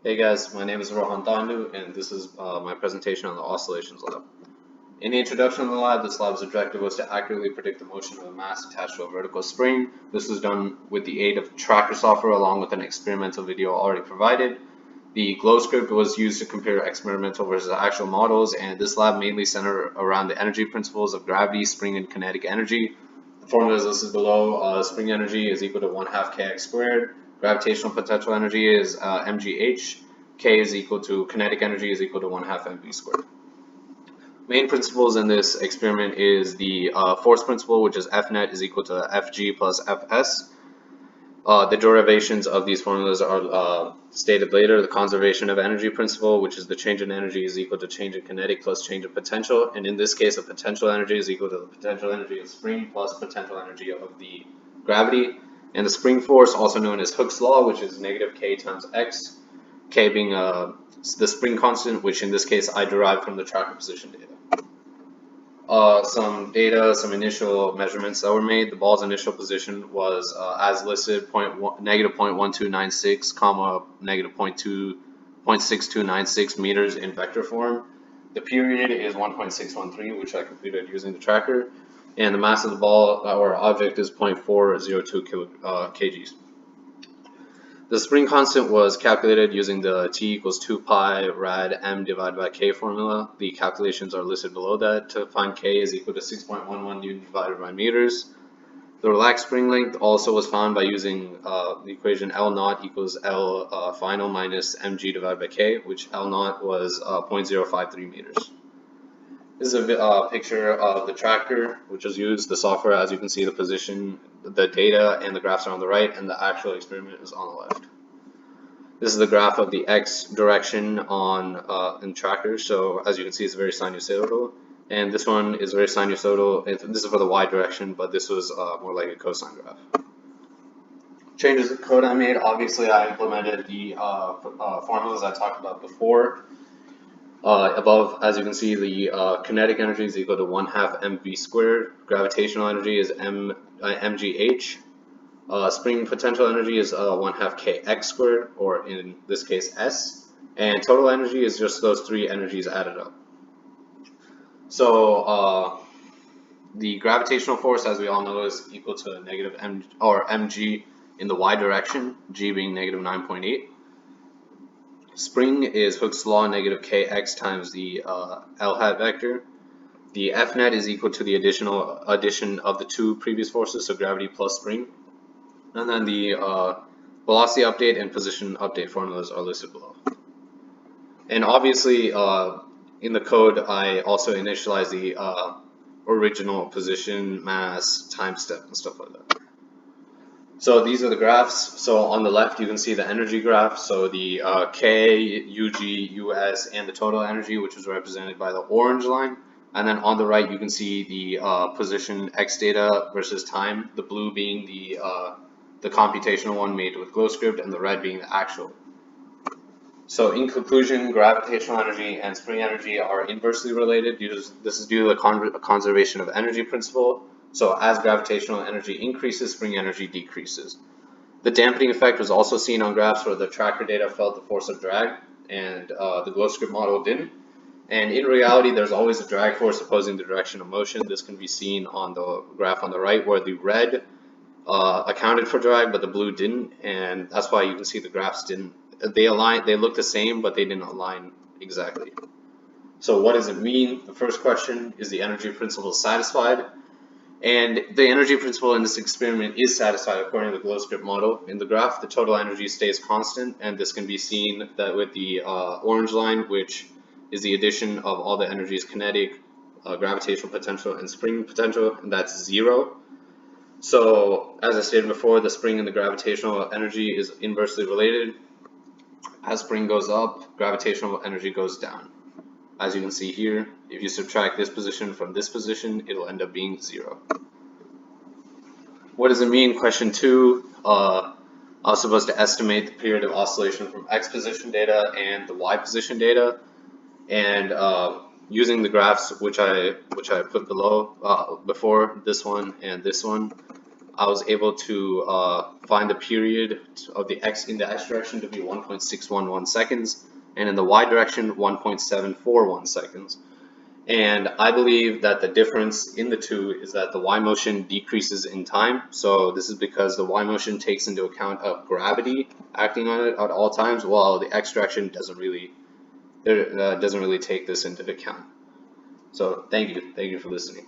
Hey guys, my name is Rohan Dandu, and this is my presentation on the oscillations lab. In the introduction of the lab, this lab's objective was to accurately predict the motion of a mass attached to a vertical spring. This was done with the aid of tracker software along with an experimental video already provided. The glow script was used to compare experimental versus actual models, and this lab mainly centered around the energy principles of gravity, spring, and kinetic energy. The formula is listed below. Spring energy is equal to 1/2 kx squared. Gravitational potential energy is mgh. K is equal to kinetic energy is equal to 1/2 mv squared. Main principles in this experiment is the force principle, which is F net is equal to Fg plus Fs. The derivations of these formulas are stated later. The conservation of energy principle, which is the change in energy is equal to change in kinetic plus change in potential. And in this case, the potential energy is equal to the potential energy of spring plus potential energy of the gravity. And the spring force, also known as Hooke's law, which is negative k times x, k being the spring constant, which in this case I derived from the tracker position data. Some data, some initial measurements that were made. The ball's initial position was as listed, negative 0.1296, comma, negative 0.6296 meters in vector form. The period is 1.613, which I computed using the tracker. And the mass of the ball or object is 0.402 kgs. The spring constant was calculated using the T equals 2 pi rad m divided by K formula. The calculations are listed below that. To find K is equal to 6.11 Newton divided by meters. The relaxed spring length also was found by using the equation L naught equals L final minus mg divided by K, which L naught was 0.053 meters. This is a picture of the tracker, which was used, the software. As you can see, the position, the data, and the graphs are on the right, and the actual experiment is on the left. This is the graph of the x direction on in tracker. So as you can see, it's very sinusoidal, and this one is very sinusoidal. This is for the y direction, but this was more like a cosine graph. Changes of code I made. Obviously, I implemented the formulas I talked about before. Above, as you can see, the kinetic energy is equal to 1/2 mv squared. Gravitational energy is mgh. Spring potential energy is 1/2 kx squared, or in this case s. And total energy is just those three energies added up. So the gravitational force, as we all know, is equal to negative m or mg in the y direction, g being negative 9.8. Spring is Hooke's law, negative kx times the L hat vector. The F net is equal to the addition of the two previous forces, so gravity plus spring. And then the velocity update and position update formulas are listed below. And obviously, in the code, I also initialize the original position, mass, time step, and stuff like that. So these are the graphs. So on the left, you can see the energy graph. So the K, UG, US, and the total energy, which is represented by the orange line. And then on the right, you can see the position X data versus time, the blue being the computational one made with glow script, and the red being the actual. So in conclusion, gravitational energy and spring energy are inversely related. This is due to the conservation of energy principle. So as gravitational energy increases, spring energy decreases. The dampening effect was also seen on graphs where the tracker data felt the force of drag, and the glow script model didn't. And in reality, there's always a drag force opposing the direction of motion. This can be seen on the graph on the right, where the red accounted for drag, but the blue didn't, and that's why you can see the graphs didn't. They look the same, but they didn't align exactly. So what does it mean? The first question is the energy principle satisfied, and the energy principle in this experiment is satisfied according to the glow script model. In the graph, the total energy stays constant, and this can be seen that with the orange line, which is the addition of all the energies: kinetic, gravitational potential, and spring potential, and that's 0. So, as I stated before, the spring and the gravitational energy is inversely related. As spring goes up, gravitational energy goes down. As you can see here, if you subtract this position from this position, it'll end up being 0. What does it mean? Question 2. I was supposed to estimate the period of oscillation from X position data and the Y position data, and using the graphs which I put below before, this one and this one. I was able to find the period of the x in the x direction to be 1.611 seconds, and in the y direction 1.741 seconds. And I believe that the difference in the two is that the y motion decreases in time. So this is because the y motion takes into account of gravity acting on it at all times, while the x direction doesn't really take this into account. So thank you for listening.